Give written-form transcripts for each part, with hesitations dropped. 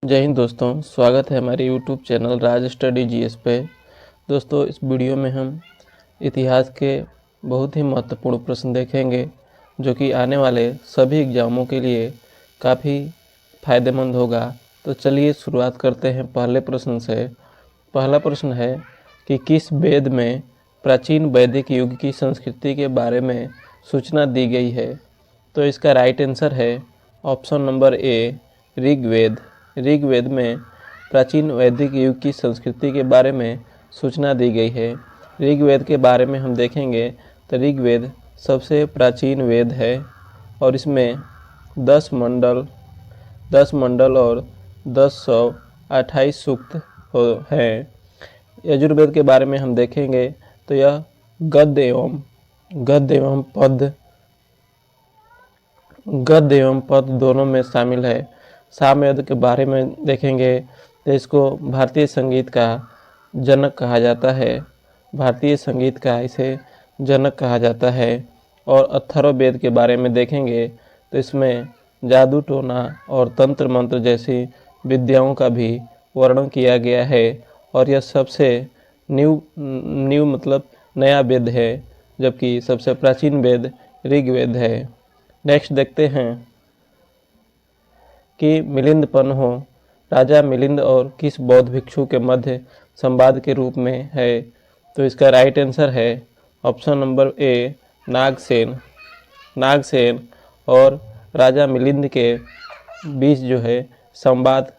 जय हिंद दोस्तों, स्वागत है हमारे YouTube चैनल राज स्टडी जीएस पे। दोस्तों, इस वीडियो में हम इतिहास के बहुत ही महत्वपूर्ण प्रश्न देखेंगे जो कि आने वाले सभी एग्ज़ामों के लिए काफ़ी फ़ायदेमंद होगा। तो चलिए शुरुआत करते हैं पहले प्रश्न से। पहला प्रश्न है कि किस वेद में प्राचीन वैदिक युग की संस्कृति के बारे में सूचना दी गई है। तो इसका राइट आंसर है option number A, Rigveda. Rigveda में प्राचीन वैदिक युग की संस्कृति के बारे में सूचना दी गई है। ऋग्वेद के बारे में हम देखेंगे तो ऋग्वेद सबसे प्राचीन वेद है और इसमें 10 मंडल और 1028 सूक्त हैं। यजुर्वेद के बारे में हम देखेंगे तो यह गद्य एवं पद दोनों में शामिल है। सामवेद के बारे में देखेंगे तो इसको भारतीय संगीत का जनक कहा जाता है। भारतीय संगीत का इसे जनक कहा जाता है। और अथर्ववेद के बारे में देखेंगे तो इसमें जादू टोना और तंत्र मंत्र जैसी विद्याओं का भी वर्णन किया गया है और यह सबसे न्यू मतलब नया वेद है, जबकि सबसे प्राचीन वेद ऋग्वेद है। नेक्स्ट देखते हैं कि मिलिंद पन्हो राजा मिलिंद और किस बौद्ध भिक्षु के मध्य संवाद के रूप में है। तो इसका राइट आंसर है ऑप्शन नंबर ए, नागसेन और राजा मिलिंद के बीच जो है संवाद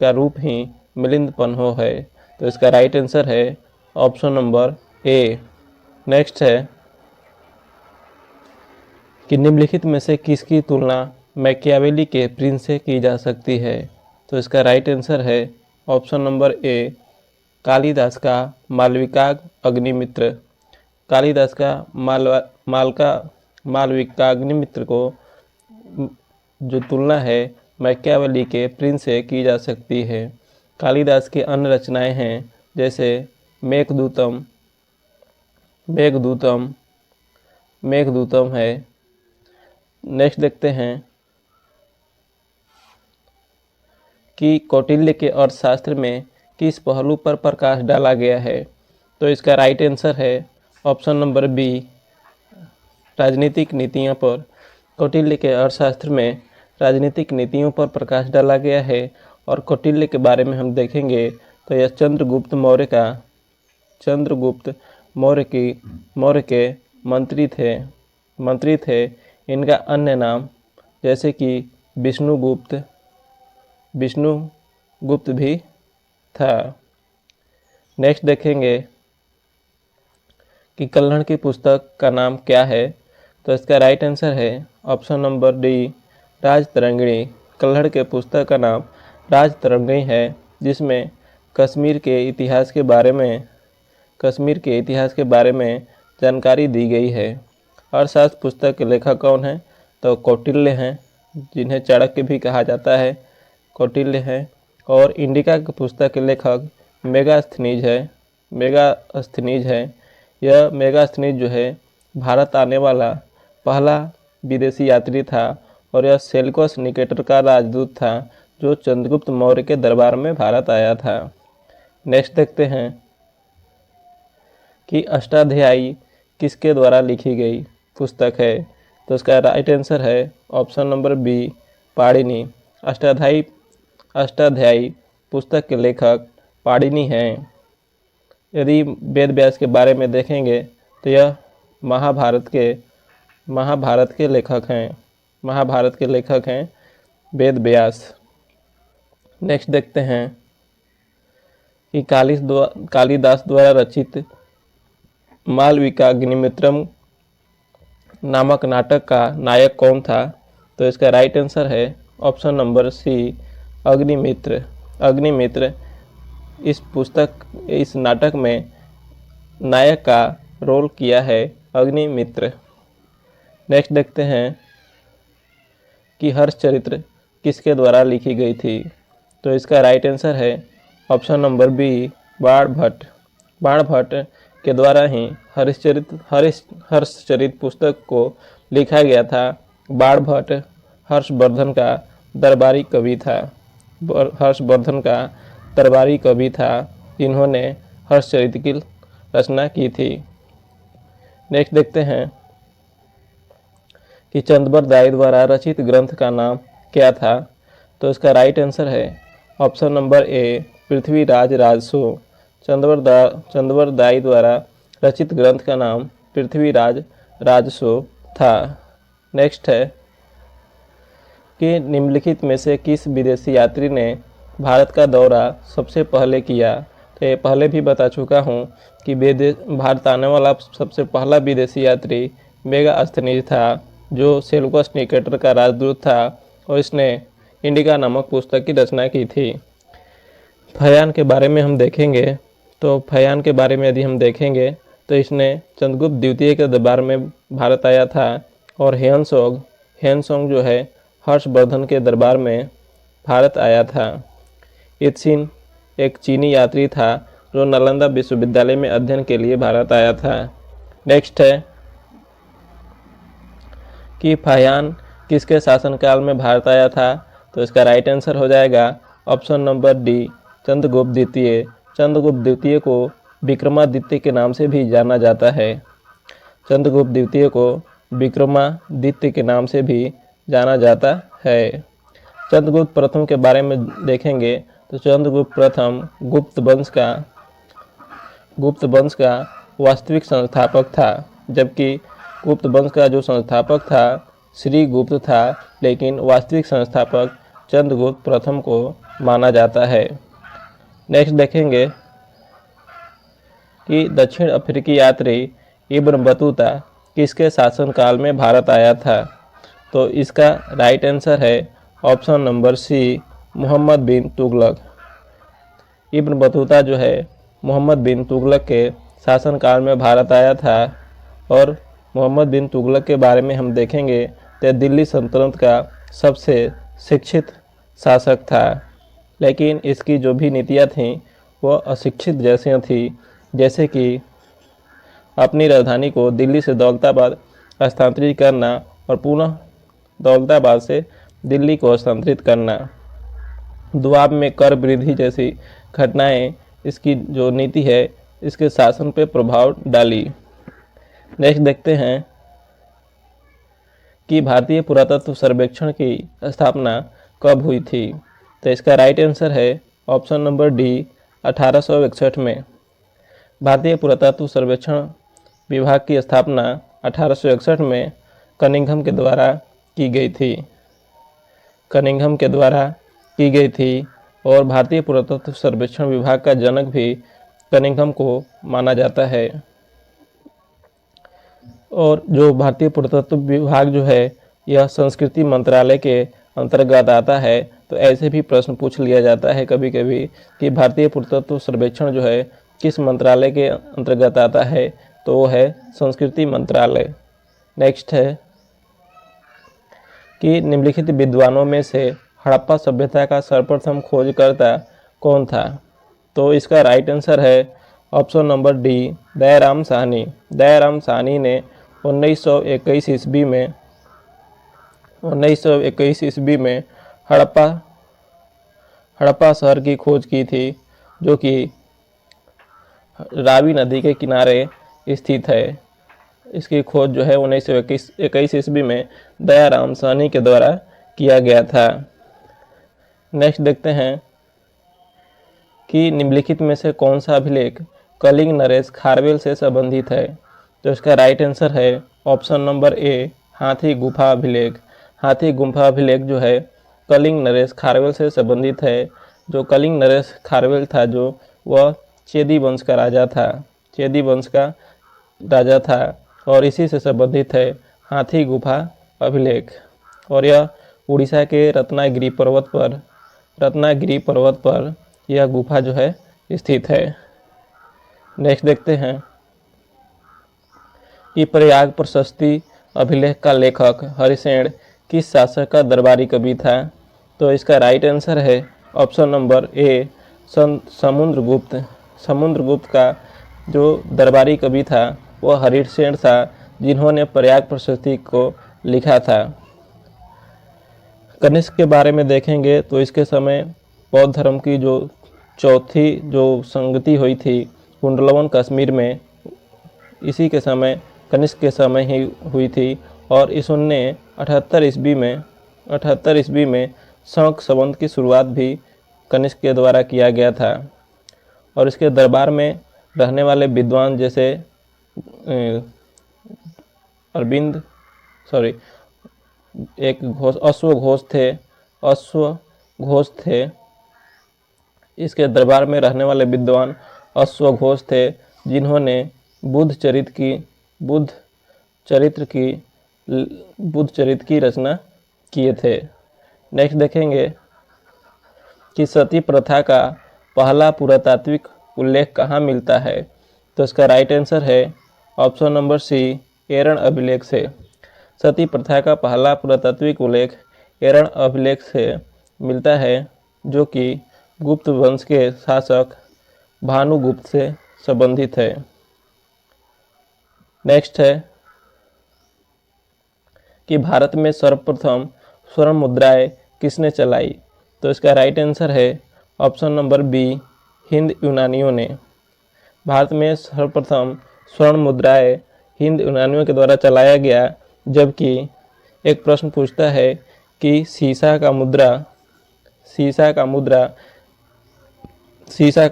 का रूप ही मिलिंद पन्हो है। तो इसका राइट आंसर है ऑप्शन नंबर ए। नेक्स्ट है कि निम्नलिखित में से किसकी तुलना मैकियावेली के प्रिंस से की जा सकती है। तो इसका राइट आंसर है ऑप्शन नंबर ए, कालिदास का मालविकाग्निमित्र। कालिदास का मालविकाग्निमित्र को जो तुलना है मैकियावेली के प्रिंस से की जा सकती है। कालिदास की अन्य रचनाएं हैं जैसे मेघदूतम है। नेक्स्ट देखते हैं कि कौटिल्य के अर्थशास्त्र में किस पहलू पर प्रकाश डाला गया है। तो इसका राइट आंसर है ऑप्शन नंबर बी, राजनीतिक नीतियों पर। कौटिल्य के अर्थशास्त्र में राजनीतिक नीतियों पर प्रकाश डाला गया है और कौटिल्य के बारे में हम देखेंगे तो यह चंद्रगुप्त मौर्य के मंत्री थे। इनका अन्य नाम जैसे कि विष्णुगुप्त भी था। नेक्स्ट देखेंगे कि कल्हड़ की पुस्तक का नाम क्या है। तो इसका राइट आंसर है ऑप्शन नंबर डी, राजतरंगिणी। कल्हड़ के पुस्तक का नाम राजतरंगिणी है, जिसमें कश्मीर के इतिहास के बारे में जानकारी दी गई है। अर्थशास्त्र पुस्तक के लेखक कौन हैं? तो कौटिल्य हैं, जिन्हें चाणक्य भी कहा जाता है, कौटिल्य हैं। और इंडिका की पुस्तक के लेखक मेगास्थनीज है। यह मेगास्थनीज जो है भारत आने वाला पहला विदेशी यात्री था और यह सेल्यूकस निकेटर का राजदूत था जो चंद्रगुप्त मौर्य के दरबार में भारत आया था। नेक्स्ट देखते हैं कि अष्टाध्यायी किसके द्वारा लिखी गई पुस्तक है। तो इसका राइट आंसर है option number B, Panini. Ashtadhyayi पुस्तक के लेखक पाणिनि हैं। यदि वेद व्यास के बारे में देखेंगे तो यह महाभारत के लेखक हैं वेद व्यास। नेक्स्ट देखते हैं कि कालिदास द्वारा रचित मालविकाग्निमित्रम नामक नाटक का नायक कौन था। तो इसका राइट आंसर है ऑप्शन नंबर सी, अग्निमित्र। इस नाटक में नायक का रोल किया है अग्निमित्र। नेक्स्ट देखते हैं कि हर्षचरित्र किसके द्वारा लिखी गई थी। तो इसका राइट आंसर है ऑप्शन नंबर बी, बाणभट्ट के द्वारा ही हर्षचरित पुस्तक को लिखा गया था। बाणभट्ट हर्षवर्धन का दरबारी कवि था। हर्षवर्धन का दरबारी कवि था जिन्होंने हर्षचरित की रचना की थी। नेक्स्ट देखते हैं कि चंद्रबरदाई द्वारा रचित ग्रंथ का नाम क्या था। तो इसका राइट आंसर है option number A Prithviraj Raso. Chandbardai द्वारा रचित ग्रंथ का नाम पृथ्वीराज राजसो था। नेक्स्ट है कि निम्नलिखित में से किस विदेशी यात्री ने भारत का दौरा सबसे पहले किया। तो ये पहले भी बता चुका हूँ कि भारत आने वाला सबसे पहला विदेशी यात्री मेगास्थनीज था, जो सेल्यूकस निकेटर का राजदूत था और इसने इंडिका नामक पुस्तक की रचना की थी। फयान के बारे में हम देखेंगे, तो फयान के बारे में यदि हम देखेंगे तो इसने चंद्रगुप्त द्वितीय के दरबार में भारत आया था और हेनसोंग जो है हर्षवर्धन के दरबार में भारत आया था। इत्सिन एक चीनी यात्री था जो नालंदा विश्वविद्यालय में अध्ययन के लिए भारत आया था। नेक्स्ट है कि फयान किसके शासनकाल में भारत आया था। तो इसका राइट आंसर हो जाएगा ऑप्शन नंबर डी चंद्रगुप्त द्वितीय। चंद्रगुप्त द्वितीय को विक्रमादित्य के नाम से भी जाना जाता है। चंद्रगुप्त द्वितीय को विक्रमादित्य के नाम से भी जाना जाता है। चंद्रगुप्त प्रथम के बारे में देखेंगे तो चंद्रगुप्त प्रथम गुप्त वंश का वास्तविक संस्थापक था, जबकि गुप्त वंश का जो संस्थापक था श्री गुप्त था, लेकिन वास्तविक संस्थापक चंद्रगुप्त प्रथम को माना जाता है। नेक्स्ट देखेंगे कि दक्षिण अफ्रीकी यात्री इब्न बतूता किसके शासनकाल में भारत आया था। तो इसका राइट आंसर है ऑप्शन नंबर सी मोहम्मद बिन तुगलक। इब्न बतूता जो है मोहम्मद बिन तुगलक के शासनकाल में भारत आया था और मोहम्मद बिन तुगलक के बारे में हम देखेंगे तो दिल्ली सल्तनत का सबसे शिक्षित शासक था, लेकिन इसकी जो भी नीतियाँ थीं वो अशिक्षित जैसी थी, जैसे कि अपनी राजधानी को दिल्ली से दौलताबाद स्थानांतरित करना और पुनः दौलताबाद से दिल्ली को स्थानांतरित करना। दुआब में कर वृद्धि जैसी घटनाएं इसकी जो नीति है इसके शासन पर प्रभाव डाली। नेक्स्ट देखते हैं कि भारतीय पुरातत्व सर्वेक्षण की स्थापना कब हुई थी। तो इसका राइट आंसर है ऑप्शन नंबर डी 1861 में। भारतीय पुरातत्व सर्वेक्षण विभाग की स्थापना 1861 में कनिंघम के द्वारा की गई थी और भारतीय पुरातत्व सर्वेक्षण विभाग का जनक भी कनिंघम को माना जाता है। और जो भारतीय पुरातत्व विभाग जो है यह संस्कृति मंत्रालय के अंतर्गत आता है। तो ऐसे भी प्रश्न पूछ लिया जाता है कभी कभी कि भारतीय पुरातत्व सर्वेक्षण जो है किस मंत्रालय के अंतर्गत आता है, तो वो है संस्कृति मंत्रालय। नेक्स्ट है कि निम्नलिखित विद्वानों में से हड़प्पा सभ्यता का सर्वप्रथम खोजकर्ता कौन था। तो इसका राइट आंसर है option number D Dayaram Sahni. Dayaram Sahni ने 1921 ईस्वी में हड़प्पा शहर की खोज की थी, जो कि रावी नदी के किनारे स्थित है। इसकी खोज जो है 1921 ईस्वी में दयाराम साहनी के द्वारा किया गया था। नेक्स्ट देखते हैं कि निम्नलिखित में से कौन सा अभिलेख कलिंग नरेश खारवेल से संबंधित है। तो इसका राइट आंसर है ऑप्शन नंबर ए हाथी गुफा अभिलेख। हाथी गुफा अभिलेख जो है कलिंग नरेश खारवेल से संबंधित है। जो कलिंग नरेश खारवेल था जो वह चेदी वंश का राजा था और इसी से संबंधित है हाथी गुफा अभिलेख। और यह उड़ीसा के रत्नागिरी पर्वत पर यह गुफा जो है स्थित है। नेक्स्ट देखते हैं कि प्रयाग प्रशस्ति अभिलेख का लेखक हरिसेन किस शासक का दरबारी कवि था। तो इसका राइट आंसर है ऑप्शन नंबर ए समुद्रगुप्त का जो दरबारी कवि था वह हरिसेन था, जिन्होंने प्रयाग प्रशस्ति को लिखा था। कनिष्क के बारे में देखेंगे तो इसके समय बौद्ध धर्म की जो चौथी जो संगति हुई थी कुंडलवन कश्मीर में, इसी के समय कनिष्क के समय ही हुई थी। और ईस्वी ने 78 ईस्वी में शक संवत की शुरुआत भी कनिष्क के द्वारा किया गया था। और इसके दरबार में रहने वाले विद्वान जैसे अश्वघोष थे। इसके दरबार में रहने वाले विद्वान अश्वघोष थे, जिन्होंने बुद्ध चरित्र की रचना किए थे। नेक्स्ट देखेंगे कि सती प्रथा का पहला पुरातात्विक उल्लेख कहाँ मिलता है। तो इसका राइट आंसर है ऑप्शन नंबर सी, एरण अभिलेख से। सती प्रथा का पहला पुरातात्विक उल्लेख एरण अभिलेख से मिलता है, जो कि गुप्त वंश के शासक भानुगुप्त से संबंधित है। नेक्स्ट है कि भारत में सर्वप्रथम स्वर्ण मुद्राएं किसने चलाई। तो इसका राइट आंसर है ऑप्शन नंबर बी, हिंद यूनानियों ने। भारत में सर्वप्रथम स्वर्ण मुद्राएं हिंद यूनानियों के द्वारा चलाया गया। जबकि एक प्रश्न पूछता है कि सीसा का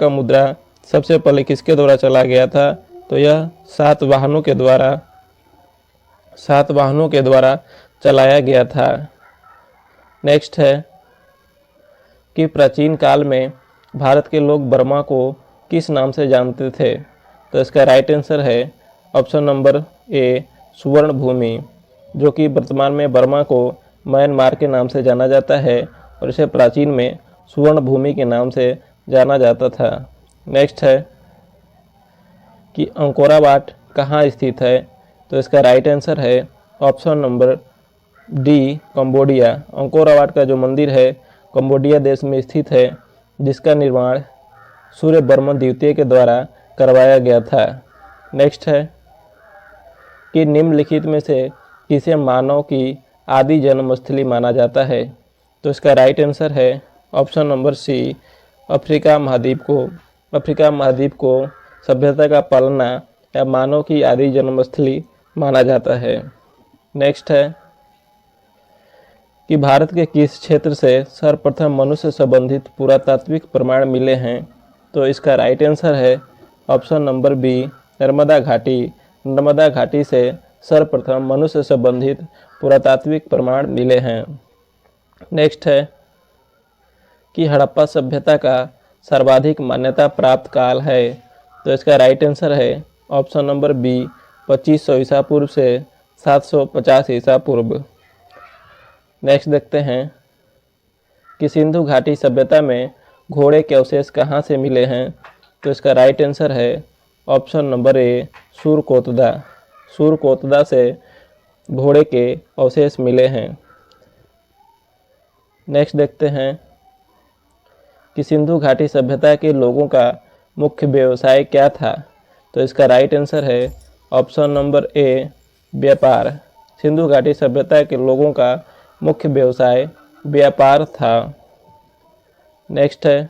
मुद्रा सबसे पहले किसके द्वारा चला गया था। तो यह सातवाहनों के द्वारा चलाया गया था। नेक्स्ट है कि प्राचीन काल में भारत के लोग बर्मा को किस नाम से जानते थे। तो इसका राइट आंसर है ऑप्शन नंबर ए, सुवर्ण भूमि, जो कि वर्तमान में बर्मा को म्यांमार के नाम से जाना जाता है और इसे प्राचीन में सुवर्ण भूमि के नाम से जाना जाता था। नेक्स्ट है कि अंकोरा वाट कहाँ स्थित है। तो इसका राइट आंसर है ऑप्शन नंबर डी, कंबोडिया। अंकोरा वाट का जो मंदिर है कंबोडिया देश में स्थित है, जिसका निर्माण सूर्यवर्मन द्वितीय के द्वारा करवाया गया था। नेक्स्ट है कि निम्नलिखित में से किसे मानव की आदि जन्मस्थली माना जाता है। तो इसका राइट आंसर है ऑप्शन नंबर सी, अफ्रीका महाद्वीप को सभ्यता का पालना या मानव की आदि जन्मस्थली माना जाता है। नेक्स्ट है कि भारत के किस क्षेत्र से सर्वप्रथम मनुष्य संबंधित पुरातात्विक प्रमाण मिले हैं। तो इसका राइट आंसर है ऑप्शन नंबर बी, नर्मदा घाटी। नर्मदा घाटी से सर्वप्रथम मनुष्य संबंधित पुरातात्विक प्रमाण मिले हैं। नेक्स्ट है कि हड़प्पा सभ्यता का सर्वाधिक मान्यता प्राप्त काल है। तो इसका राइट आंसर है ऑप्शन नंबर बी, 2500 ईसा पूर्व से 750 ईसा पूर्व। नेक्स्ट देखते हैं कि सिंधु घाटी सभ्यता में घोड़े के अवशेष कहाँ से मिले हैं। तो इसका राइट आंसर है ऑप्शन नंबर ए, सूरकोतदा से घोड़े के अवशेष मिले हैं। नेक्स्ट देखते हैं कि सिंधु घाटी सभ्यता के लोगों का मुख्य व्यवसाय क्या था। तो इसका राइट आंसर है ऑप्शन नंबर ए, व्यापार। सिंधु घाटी सभ्यता के लोगों का मुख्य व्यवसाय व्यापार था। नेक्स्ट है